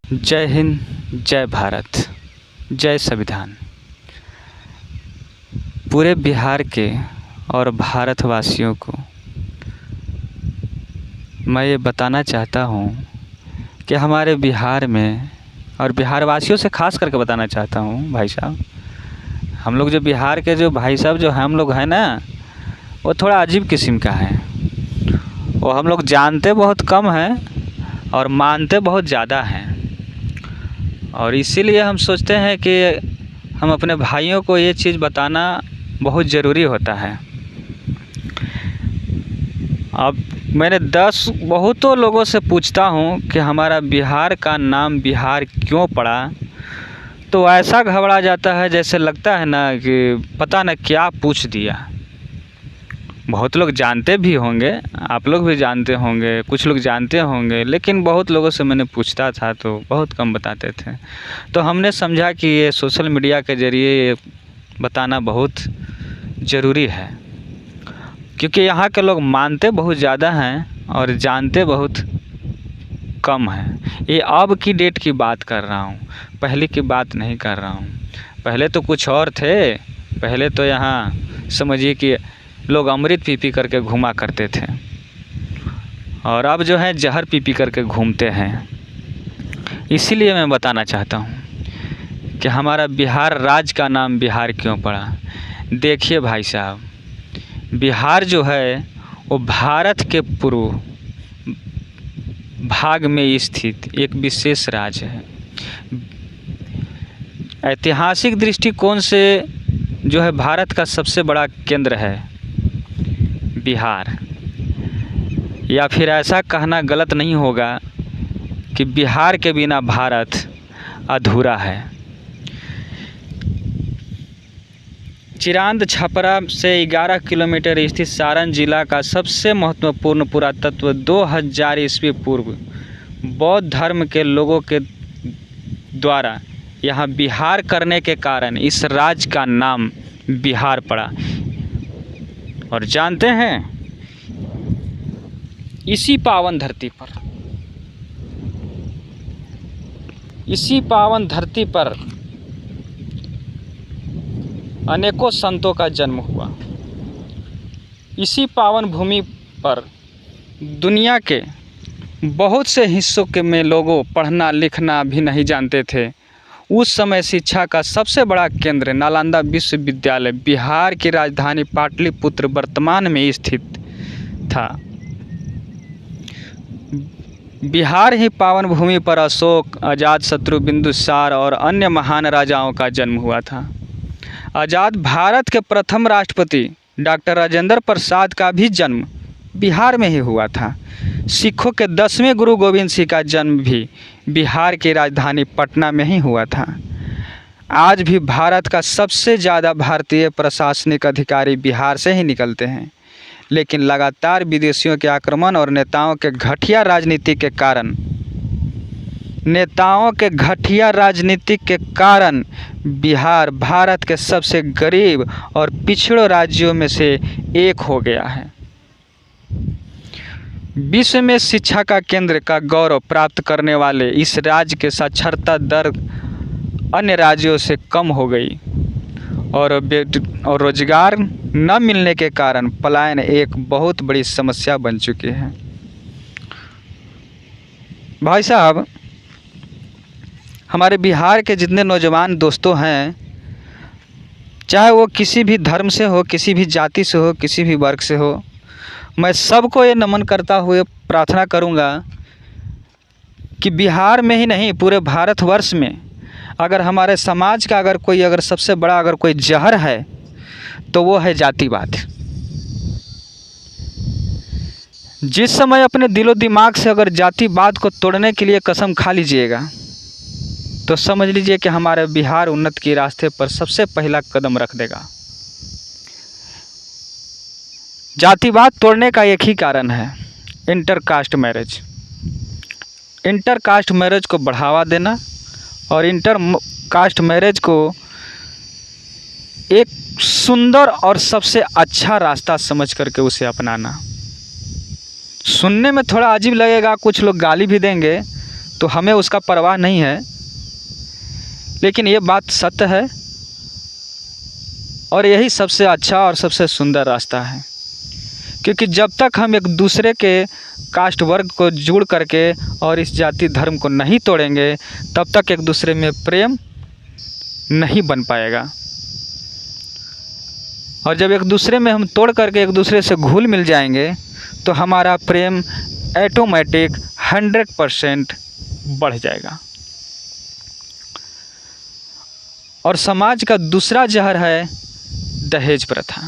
जय हिंद, जय भारत, जय संविधान। पूरे बिहार के और भारतवासियों को मैं ये बताना चाहता हूँ कि हमारे बिहार में, और बिहारवासियों से ख़ास करके बताना चाहता हूँ भाई साहब, हम लोग जो बिहार के जो भाई साहब जो हम लोग हैं ना, वो थोड़ा अजीब किस्म का है। वो हम लोग जानते बहुत कम हैं और मानते बहुत ज़्यादा हैं, और इसीलिए हम सोचते हैं कि हम अपने भाइयों को ये चीज़ बताना बहुत ज़रूरी होता है। अब मैंने बहुतों लोगों से पूछता हूँ कि हमारा बिहार का नाम बिहार क्यों पड़ा, तो ऐसा घबरा जाता है जैसे लगता है ना कि पता न क्या पूछ दिया। बहुत लोग जानते भी होंगे, आप लोग भी जानते होंगे, कुछ लोग जानते होंगे, लेकिन बहुत लोगों से मैंने पूछता था तो बहुत कम बताते थे। तो हमने समझा कि ये सोशल मीडिया के ज़रिए ये बताना बहुत ज़रूरी है, क्योंकि यहाँ के लोग मानते बहुत ज़्यादा हैं और जानते बहुत कम हैं। ये अब की डेट की बात कर रहा हूँ, पहले की बात नहीं कर रहा हूँ। पहले तो कुछ और थे, पहले तो यहाँ समझिए कि लोग अमृत पी पी करके घूमा करते थे, और अब जो है जहर पी पी करके घूमते हैं। इसीलिए मैं बताना चाहता हूँ कि हमारा बिहार राज्य का नाम बिहार क्यों पड़ा। देखिए भाई साहब, बिहार जो है वो भारत के पूर्व भाग में स्थित एक विशेष राज्य है। ऐतिहासिक दृष्टिकोण से जो है भारत का सबसे बड़ा केंद्र है बिहार, या फिर ऐसा कहना गलत नहीं होगा कि बिहार के बिना भारत अधूरा है। चिरांद छपरा से 11 किलोमीटर स्थित सारण जिला का सबसे महत्वपूर्ण पुरातत्व 2000 ईस्वी पूर्व बौद्ध धर्म के लोगों के द्वारा यहाँ बिहार करने के कारण इस राज्य का नाम बिहार पड़ा। और जानते हैं, इसी पावन धरती पर अनेकों संतों का जन्म हुआ। इसी पावन भूमि पर दुनिया के बहुत से हिस्सों के में लोगों पढ़ना लिखना भी नहीं जानते थे। उस समय शिक्षा का सबसे बड़ा केंद्र नालंदा विश्वविद्यालय बिहार की राजधानी पाटलिपुत्र वर्तमान में स्थित था। बिहार ही पावन भूमि पर अशोक, अजातशत्रु, बिंदुसार और अन्य महान राजाओं का जन्म हुआ था। आज़ाद भारत के प्रथम राष्ट्रपति डॉक्टर राजेंद्र प्रसाद का भी जन्म बिहार में ही हुआ था। सिखों के 10वें गुरु गोविंद सिंह का जन्म भी बिहार की राजधानी पटना में ही हुआ था। आज भी भारत का सबसे ज़्यादा भारतीय प्रशासनिक अधिकारी बिहार से ही निकलते हैं, लेकिन लगातार विदेशियों के आक्रमण और नेताओं के घटिया राजनीति के कारण बिहार भारत के सबसे गरीब और पिछड़े राज्यों में से एक हो गया है। विश्व में शिक्षा का केंद्र का गौरव प्राप्त करने वाले इस राज्य के साक्षरता दर अन्य राज्यों से कम हो गई, और रोजगार न मिलने के कारण पलायन एक बहुत बड़ी समस्या बन चुकी है। भाई साहब, हमारे बिहार के जितने नौजवान दोस्तों हैं, चाहे वो किसी भी धर्म से हो, किसी भी जाति से हो, किसी भी वर्ग से हो, मैं सबको ये नमन करता हुए प्रार्थना करूँगा कि बिहार में ही नहीं पूरे भारतवर्ष में अगर हमारे समाज का अगर सबसे बड़ा कोई जहर है तो वो है जातिवाद। जिस समय अपने दिलो दिमाग से अगर जातिवाद को तोड़ने के लिए कसम खा लीजिएगा तो समझ लीजिए कि हमारे बिहार उन्नति के रास्ते पर सबसे पहला कदम रख देगा। जातिवाद तोड़ने का एक ही कारण है, इंटरकास्ट मैरिज। इंटरकास्ट मैरिज को बढ़ावा देना और इंटरकास्ट मैरिज को एक सुंदर और सबसे अच्छा रास्ता समझ करके उसे अपनाना। सुनने में थोड़ा अजीब लगेगा, कुछ लोग गाली भी देंगे, तो हमें उसका परवाह नहीं है। लेकिन ये बात सत्य है और यही सबसे अच्छा और सबसे सुंदर रास्ता है, क्योंकि जब तक हम एक दूसरे के कास्ट वर्ग को जुड़ करके और इस जाति धर्म को नहीं तोड़ेंगे, तब तक एक दूसरे में प्रेम नहीं बन पाएगा। और जब एक दूसरे में हम तोड़ करके एक दूसरे से घुल मिल जाएंगे तो हमारा प्रेम ऑटोमेटिक 100% बढ़ जाएगा। और समाज का दूसरा जहर है दहेज प्रथा।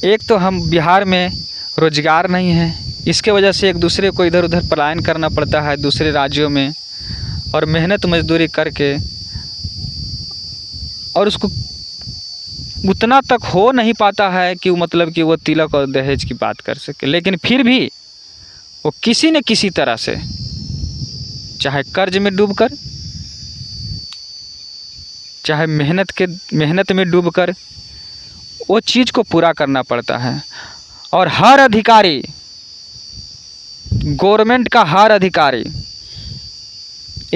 एक तो हम बिहार में रोजगार नहीं है, इसके वजह से एक दूसरे को इधर उधर पलायन करना पड़ता है दूसरे राज्यों में, और मेहनत मजदूरी करके, और उसको उतना तक हो नहीं पाता है कि वो मतलब कि वो तिलक और दहेज की बात कर सके। लेकिन फिर भी वो किसी न किसी तरह से, चाहे कर्ज में डूबकर, चाहे मेहनत में डूबकर, वो चीज़ को पूरा करना पड़ता है। और हर अधिकारी, गवर्नमेंट का हर अधिकारी,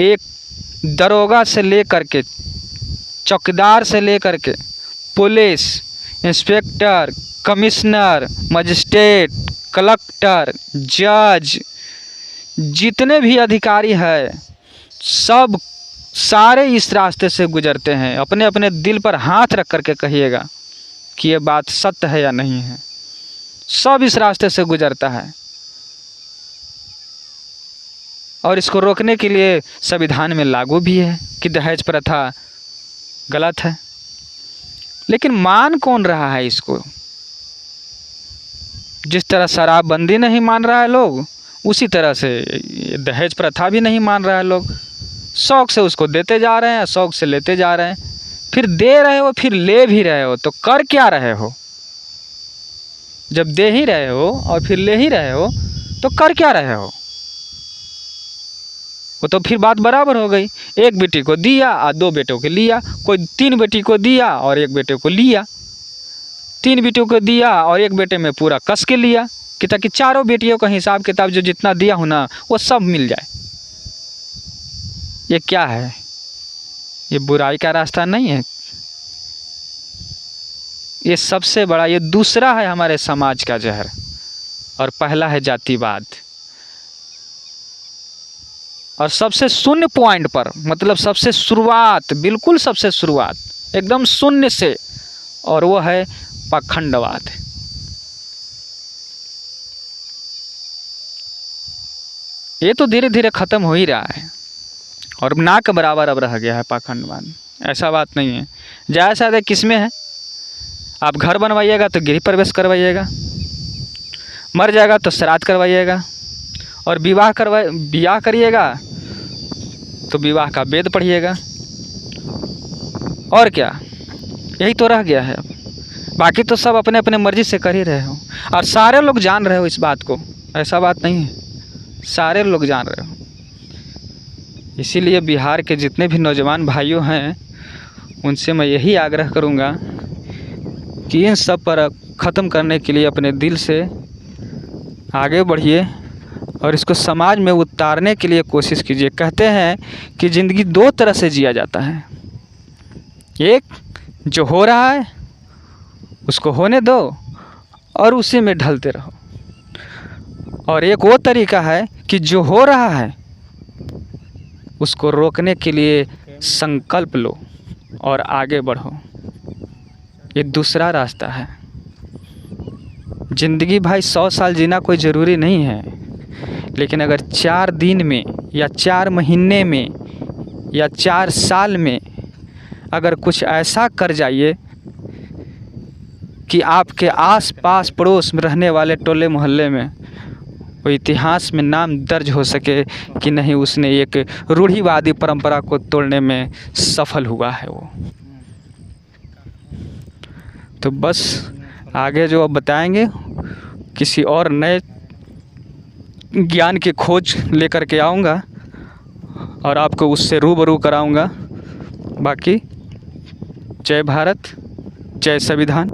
एक दरोगा से लेकर के, चौकीदार से लेकर के, police inspector, commissioner, magistrate, collector, जज, जितने भी अधिकारी हैं सब सारे इस रास्ते से गुजरते हैं। अपने अपने दिल पर हाथ रख करके कहिएगा कि ये बात सत्य है या नहीं है। सब इस रास्ते से गुजरता है और इसको रोकने के लिए संविधान में लागू भी है कि दहेज प्रथा गलत है। लेकिन मान कौन रहा है इसको? जिस तरह शराबबंदी नहीं मान रहा है लोग, उसी तरह से दहेज प्रथा भी नहीं मान रहा है लोग। शौक़ से उसको देते जा रहे हैं, शौक़ से लेते जा रहे हैं। फिर दे रहे हो, फिर ले भी रहे हो, तो कर क्या रहे हो? जब दे ही रहे हो और फिर ले ही रहे हो तो कर क्या रहे हो? वो तो फिर बात बराबर हो गई। एक बेटी को दिया और 2 बेटों को लिया, कोई 3 बेटी को दिया और 1 बेटे को लिया, 3 बेटियों को दिया और 1 बेटे में पूरा कस के लिया कि ताकि चारों बेटियों का हिसाब किताब जो जितना दिया हो ना वो सब मिल जाए। ये क्या है? ये बुराई का रास्ता नहीं है। ये सबसे बड़ा, ये दूसरा है हमारे समाज का जहर, और पहला है जातिवाद। और सबसे शून्य पॉइंट पर, मतलब सबसे शुरुआत, बिल्कुल सबसे शुरुआत एकदम शून्य से, और वो है पाखंडवाद। ये तो धीरे धीरे ख़त्म हो ही रहा है और ना के बराबर अब रह गया है पाखंडवाद। ऐसा बात नहीं है। ज़्यादा से ज़्यादा किस में है? आप घर बनवाइएगा तो गृह प्रवेश करवाइएगा, मर जाएगा तो श्राद्ध करवाइएगा, और विवाह करिएगा तो विवाह का वेद पढ़िएगा। और क्या, यही तो रह गया है अब। बाकी तो सब अपने अपने मर्जी से कर ही रहे हो, और सारे लोग जान रहे हो इस बात को। ऐसा बात नहीं है, सारे लोग जान रहे हो। इसीलिए बिहार के जितने भी नौजवान भाइयों हैं उनसे मैं यही आग्रह करूँगा कि इन सब पर ख़त्म करने के लिए अपने दिल से आगे बढ़िए और इसको समाज में उतारने के लिए कोशिश कीजिए। कहते हैं कि ज़िंदगी 2 तरह से जिया जाता है, एक जो हो रहा है उसको होने दो और उसी में ढलते रहो, और एक वो तरीका है कि जो हो रहा है उसको रोकने के लिए संकल्प लो और आगे बढ़ो। ये दूसरा रास्ता है। ज़िंदगी भाई 100 साल जीना कोई ज़रूरी नहीं है, लेकिन अगर 4 दिन में या 4 महीने में या 4 साल में अगर कुछ ऐसा कर जाइए कि आपके आस पास पड़ोस में रहने वाले टोले मोहल्ले में वो इतिहास में नाम दर्ज हो सके कि नहीं, उसने एक रूढ़िवादी परंपरा को तोड़ने में सफल हुआ है वो। तो बस आगे जो अब बताएंगे किसी और नए ज्ञान की खोज लेकर के आऊँगा और आपको उससे रूबरू कराऊँगा। बाकी जय भारत, जय संविधान।